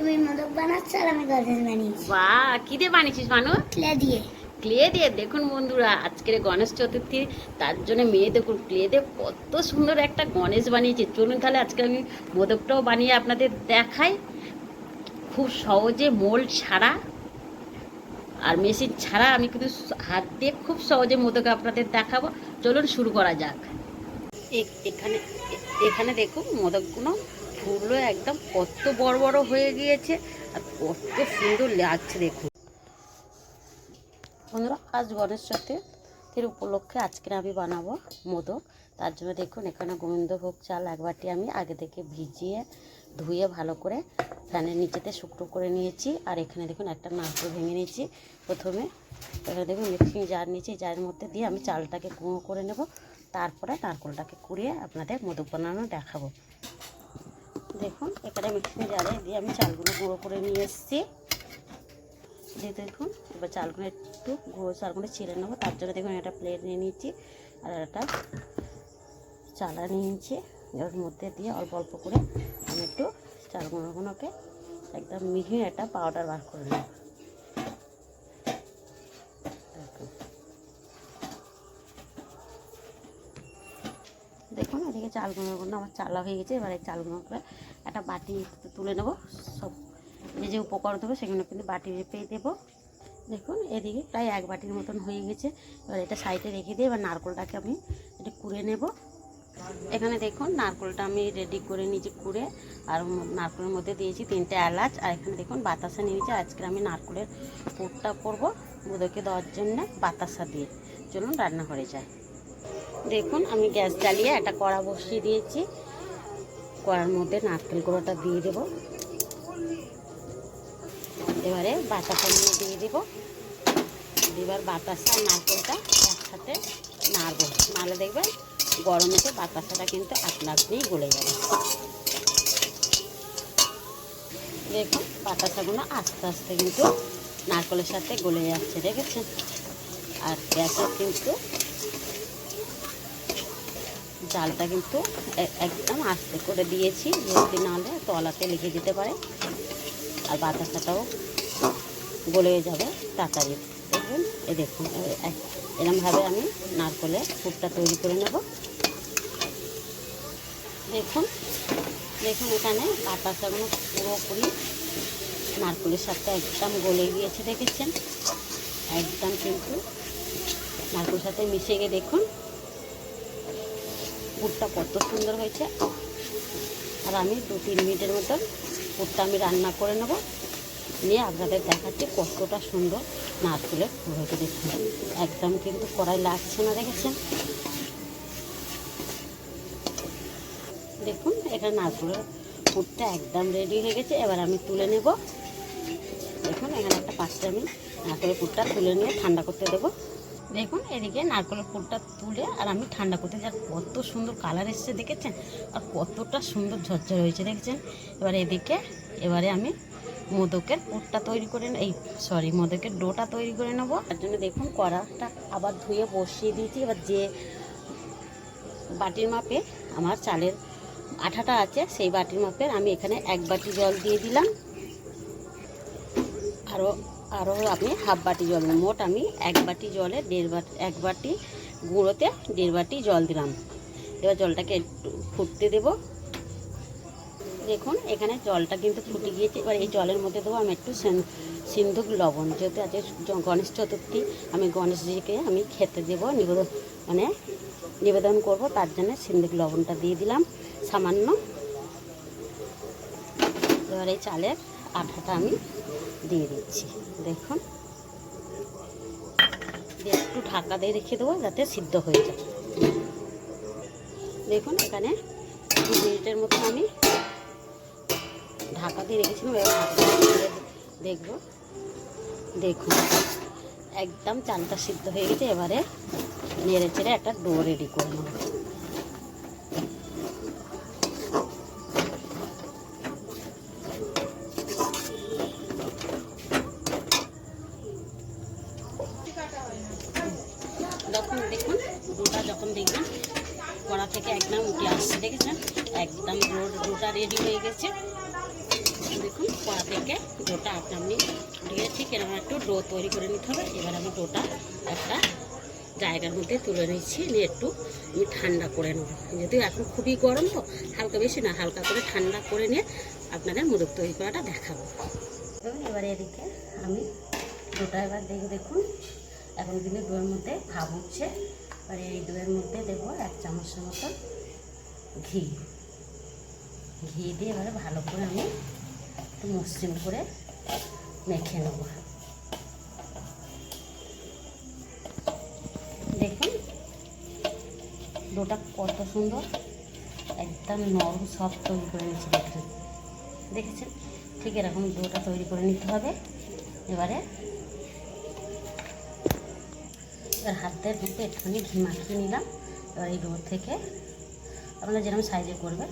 তুমি মোদক বানাচ্ছ আর আমি গণেশ বানিয়েছি। বাহ, কি দিয়ে বানিয়েছিস মানু? ক্লে দিয়ে। ক্লে দিয়ে। দেখুন বন্ধুরা, আজকের গণেশ চতুর্থী, তার জন্য মেয়ে দেখুন ক্লে দিয়ে কত সুন্দর একটা গণেশ বানিয়েছে। চলুন তাহলে আজকে আমি মোদকটাও বানিয়ে আপনাদের দেখাই। খুব সহজে, মোল্ড ছাড়া আর মেশিন ছাড়া আমি কিন্তু হাত দিয়ে খুব সহজে মোদক আপনাদের দেখাবো। চলুন শুরু করা যাক। এখানে এখানে দেখুন মোদকগুলো ফুললো একদম কত বড় বড় হয়ে গিয়েছে আর কত সুন্দর লাগছে দেখুন বন্ধুরা। আজ গণেশ চতুর্থীর উপলক্ষে আজকে আমি বানাবো মোদক। তার জন্য দেখুন এখানে গোবিন্দভোগ চাল এক বাটি আমি আগে থেকে ভিজিয়ে ধুয়ে ভালো করে ফ্যানের নিচেতে শুকনো করে নিয়েছি। আর এখানে দেখুন একটা নারকেল ভেঙে নিয়েছি। প্রথমে এখানে দেখুন মিক্সিং জার নিয়েছি, জারের মধ্যে দিয়ে আমি চালটাকে গুঁড়ো করে নেব। তারপরে নারকেলটাকে কুড়িয়ে আপনাদের মোদক বানানো দেখাবো। দেখুন এখানে মিক্সিং জারে দিয়ে আমি চালগুলো গুঁড়ো করে নিয়ে এসেছি। দিয়ে দেখুন এবার চালগুলো একটু গুঁড়ো চালগুলো ছিঁড়ে নেবো। তার জন্য দেখুন একটা প্লেট নিয়ে নিয়েছি আর একটা চালা নিয়েছি। এর মধ্যে দিয়ে অল্প অল্প করে আমি একটু চালগুলোকে একদম মিহি একটা পাউডার বার করে নেব। দেখুন এদিকে চালগুলো আমার চালা হয়ে গেছে। এবার এই চালগুলোকে একটা বাটি তুলে নেব। সব যে উপকরণ দেবো সেগুলো কিন্তু বাটি পেয়ে দেবো। দেখুন এদিকে প্রায় এক বাটির মতন হয়ে গেছে। এবার এটা সাইডে রেখে দিয়ে এবার নারকেলটাকে আমি এটা কুড়ে নেব। এখানে দেখুন নারকেলটা আমি রেডি করে নিয়েছি কুড়ে। আর নারকেলের মধ্যে দিয়েছি 3টে এলাচ। আর এখানে দেখুন বাতাসা নিয়েছি। আজকে আমি নারকেলের পুরটা করব মোদকে দেওয়ার জন্য বাতাসা দিয়ে। চলুন রান্নাঘরে যাই। দেখুন আমি গ্যাস জ্বালিয়ে একটা কড়া বসিয়ে দিয়েছি। কড়ার মধ্যে নারকেল গুঁড়োটা দিয়ে দেব। এবারে বাতাসাগুলো দিয়ে দেব। এবার বাতাসা আর নারকেলটা একসাথে নাড়ব। নাড়লে দেখবেন গরমেতে বাতাসাটা কিন্তু আপনা আপনিই গলে যাবে। দেখুন বাতাসাগুলো আস্তে আস্তে কিন্তু নারকেলের সাথে গলে যাচ্ছে, দেখেছেন। আর গ্যাসের কিন্তু জালটা কিন্তু একদম আস্তে করে দিয়েছি, যদি নাহলে তলাতে লেগে যেতে পারে আর বাতাসাটাও গলে যাবে তাড়াতাড়ি। দেখুন দেখুন এরকমভাবে আমি নারকেলের পুরটা তৈরি করে নেব। দেখুন দেখুন এখানে বাতাসাগুলো পুরোপুরি নারকেলের সাথে একদম গলে গিয়েছে, দেখেছেন। একদম কিন্তু নারকেলের সাথে মিশে গিয়ে দেখুন পুরটা কত সুন্দর হয়েছে। আর আমি 2-3 মিনিটের মতন পুরটা আমি রান্না করে নেব, নিয়ে আপনাদের দেখাচ্ছি কতটা সুন্দর নারকেলের পুর হয়েছে। দেখুন একদম কিন্তু কড়াই লাগছে না, দেখেছেন। দেখুন এখানে নারকেলের পুরটা একদম রেডি হয়ে গেছে। এবার আমি তুলে নেব। দেখুন এখানে একটা পাত্রে আমি নারকেলের পুরটা তুলে নিয়ে ঠান্ডা করতে দেবো। দেখুন এদিকে নারকেলের পুরটা তুলে আর আমি ঠান্ডা করতে যাই। কত সুন্দর কালার এসছে, দেখেছেন। আর কতটা সুন্দর ঝরঝর হয়েছে, দেখেছেন। এবারে আমি মোদকের পুরটা তৈরি করে মোদকের ডোটা তৈরি করে নেব। তার জন্য দেখুন কড়াটা আবার ধুয়ে বসিয়ে দিয়েছি। এবার যে বাটির মাপে আমার চালের আটাটা আছে সেই বাটির মাপের আমি এখানে 1 বাটি জল দিয়ে দিলাম। আরও আমি হাফ বাটি জল, মোট আমি 1 বাটি জলে 1 বাটি গুঁড়োতে 1.5 বাটি জল দিলাম। এবার জলটাকে একটু ফুটতে দেব। দেখুন এখানে জলটা কিন্তু ফুটে গিয়েছে। এবার এই জলের মধ্যে দেবো আমি একটু সিন্ধুক লবণ। যেহেতু আজকে গণেশ চতুর্থী, আমি গণেশজিকে আমি খেতে দেবো, নিবেদন করব, তার জন্য সিন্ধুক লবণটা দিয়ে দিলাম সামান্য। এবার এই চালের আটাটা আমি দিয়ে দিচ্ছি। দেখুন একটু ঢাকা দিয়ে রেখে দেবো যাতে সিদ্ধ হয়ে যায়। দেখুন এখানে 2 মিনিটের মতো আমি ঢাকা দিয়ে রেখেছিলাম। এবার দেখব। দেখুন একদম চালটা সিদ্ধ হয়ে গেছে। এবারে নেড়ে চেড়ে একটা ডো রেডি করে নেব। দেখুন ডোটা যখন দেখবেন কড়া থেকে একদম উঠে আসছে, দেখেছেন। একদম ডোটা রেডি হয়ে গেছে। দেখুন থেকে ডোটা আপনি দিয়ে ঠিক এরকম একটু ডো তৈরি করে নিতে হবে। এবার আমি ডোটা একটা জায়গার মধ্যে তুলে নিচ্ছি, নিয়ে একটু আমি ঠান্ডা করে নেবো। যদিও এখন খুবই গরম, তো হালকা বেশি না, হালকা করে ঠান্ডা করে নিয়ে আপনাদের মোদক তৈরি করাটা দেখাবো। এবার এদিকে আমি ডোটা এবার দেখুন এখন কিন্তু ডোয়ের মধ্যে ভাব উঠছে। এবার এই ডোয়ের মধ্যে দেবো 1 চামচের মতো ঘি দিয়ে এবারে ভালো করে আমি একটু মসৃণ করে মেখে নেব। দেখুন ডোটা কত সুন্দর একদম নরম সফট তৈরি করে নিচ্ছি। দেখেছেন ঠিক এরকম ডোটা তৈরি করে নিতে হবে। এবার হাতের মধ্যে একটুখানি ঘি মাখিয়ে নিলাম। এবার এই ডো থেকে আপনারা যেরকম সাইজে করবেন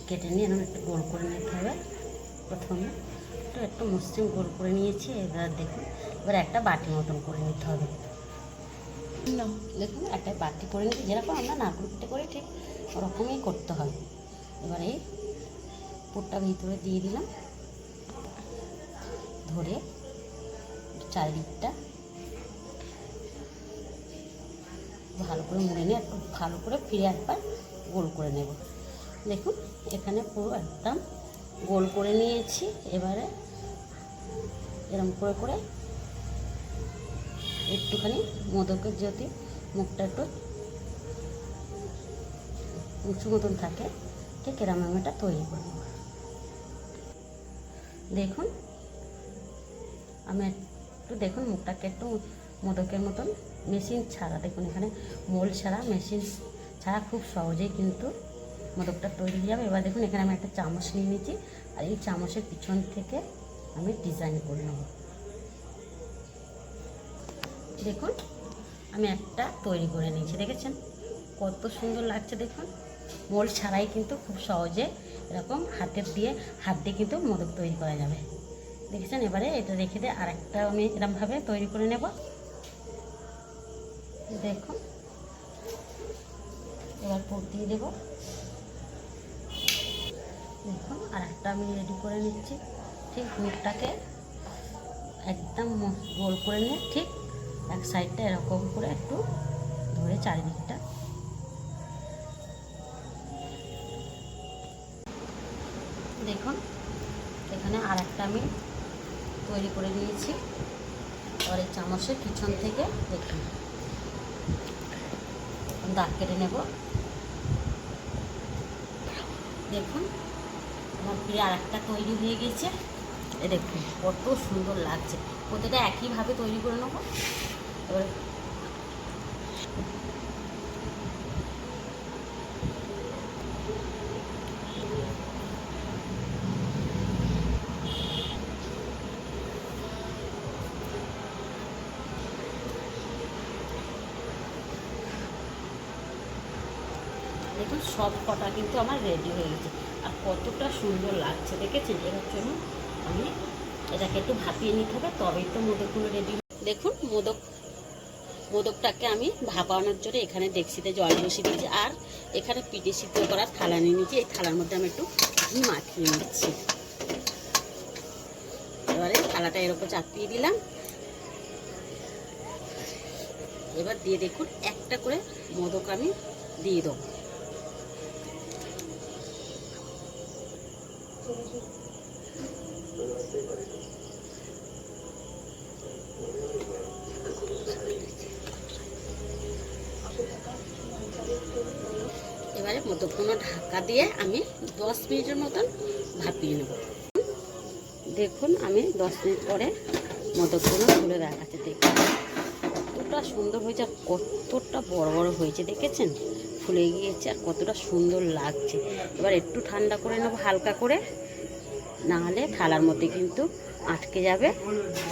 কেটে নিয়ে এরকম একটু গোল করে নিতে হবে। প্রথমে একটু মসৃণ গোল করে নিয়েছি। এবার দেখুন এবার একটা বাটি মতন করে নিতে হবে। দেখুন একটা বাটি করে নিতে যেরকম আমরা নারকেল পিঠে করে ঠিক ওরকমই করতে হয়। এবার এই পুরটা ভিতরে দিয়ে দিলাম, ধরে চারিদিকটা ভালো করে মুড়ে নিয়ে একটু ভালো করে ফিরে একবার গোল করে নেব। দেখুন এখানে পুরো একদম গোল করে নিয়েছি। এবারে এরকম করে করে একটুখানি মোদকের যদি মুখটা একটু উঁচু মতন থাকে ঠিক এরকম আমি এটা তৈরি করে নেব। দেখুন আমি একটু দেখুন মুখটাকে একটু মোদকের মতন মেশিন ছাড়া, দেখুন এখানে মোল ছাড়া মেশিন ছাড়া খুব সহজেই কিন্তু মোদকটা তৈরি হয়ে যাবে। এবার দেখুন এখানে আমি একটা চামচ নিয়ে নিয়েছি, আর এই চামচের পিছন থেকে আমি ডিজাইন করে নেব। দেখুন আমি একটা তৈরি করে নিয়েছি, দেখেছেন কত সুন্দর লাগছে। দেখুন মোল ছাড়াই কিন্তু খুব সহজে এরকম হাত দিয়ে কিন্তু মোদক তৈরি করা যাবে। দেখেছেন এবারে এটা রেখে দিয়ে আরেকটা আমি এরকমভাবে তৈরি করে নেব। দেখুন এবার পুর দিয়ে দেবো। দেখুন আরেকটা আমি রেডি করে নিচ্ছি। ঠিক মুখটাকে একদম গোল করে নিয়ে ঠিক এক সাইডটা এরকম করে একটু ধরে চারিদিকটা দেখুন এখানে আরেকটা আমি তৈরি করে নিয়েছি। আর এই চামচের পিছন থেকে দেখুন দাগ কেটে নেব। দেখুন আমার ফিরে আরেকটা তৈরি হয়ে গেছে। এ দেখুন কত সুন্দর লাগছে। প্রতিটা একইভাবে তৈরি করে নেব। এবার দেখুন সব কটা কিন্তু আমার রেডি হয়ে গেছে, আর কতটা সুন্দর লাগছে দেখেছেন। এর জন্য আমি এটাকে একটু ভাপিয়ে নিতে হবে, তবেই তো মোদকগুলো রেডি। দেখুন মোদকটাকে আমি ভাপানোর জন্য এখানে ডেকচিতে জল বসিয়ে দিয়েছি, আর এখানে পিঠে সিদ্ধ করার থালা নিয়ে নিয়েছি। এই থালার মধ্যে আমি একটু ঘি মাখিয়ে নিচ্ছি। এবারে থালাটা এর উপর চাপিয়ে দিলাম। এবার দিয়ে দেখুন একটা করে মোদক আমি দিয়ে দেবো। এবারে মোদকগুলো ঢাকা দিয়ে আমি 10 মিনিটের মতন ভাপিয়ে নেব। দেখুন আমি 10 মিনিট পরে মোদকগুলো তুলে দেখাচ্ছি। দেখুন কতটা সুন্দর হয়েছে, আর কতটা বড় বড় হয়েছে দেখেছেন, ফুলে গিয়েছে আর কতটা সুন্দর লাগছে। এবার একটু ঠান্ডা করে নেবো হালকা করে, নাহলে থালার মধ্যে কিন্তু আটকে যাবে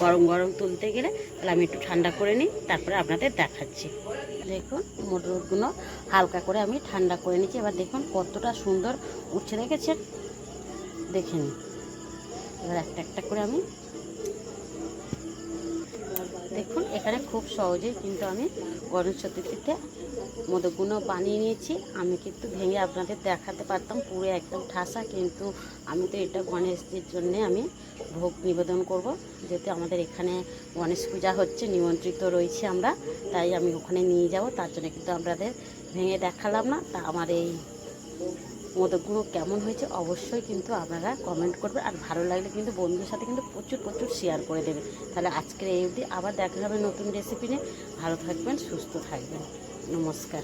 গরম গরম তুলতে গেলে। তাহলে আমি একটু ঠান্ডা করে নিই, তারপরে আপনাদের দেখাচ্ছি। দেখুন মোদকগুলো হালকা করে আমি ঠান্ডা করে নিচ্ছি। এবার দেখুন কতটা সুন্দর উঠছে দেখেছেন, দেখে নিন। এবার একটা একটা করে আমি দেখুন এখানে খুব সহজেই কিন্তু আমি গণেশ চতুর্থীতে মোদকগুলো বানিয়ে নিয়েছি। আমি কিন্তু ভেঙে আপনাদের দেখাতে পারতাম পুরো একদম ঠাসা, কিন্তু আমি তো এটা গণেশজির জন্যে আমি ভোগ নিবেদন করব, যেহেতু আমাদের এখানে গণেশ পূজা হচ্ছে, নিমন্ত্রিত রয়েছে আমরা, তাই আমি ওখানে নিয়ে যাব। তার জন্য কিন্তু আপনাদের ভেঙে দেখালাম না। তা আমার এই মোদকগুলো কেমন হয়েছে অবশ্যই কিন্তু আপনারা কমেন্ট করবেন, আর ভালো লাগলে কিন্তু বন্ধুদের সাথে কিন্তু প্রচুর প্রচুর শেয়ার করে দেবেন। তাহলে আজকের এই অবধি, আবার দেখা হবে নতুন রেসিপি নিয়ে। ভালো থাকবেন, সুস্থ থাকবেন, নমস্কার।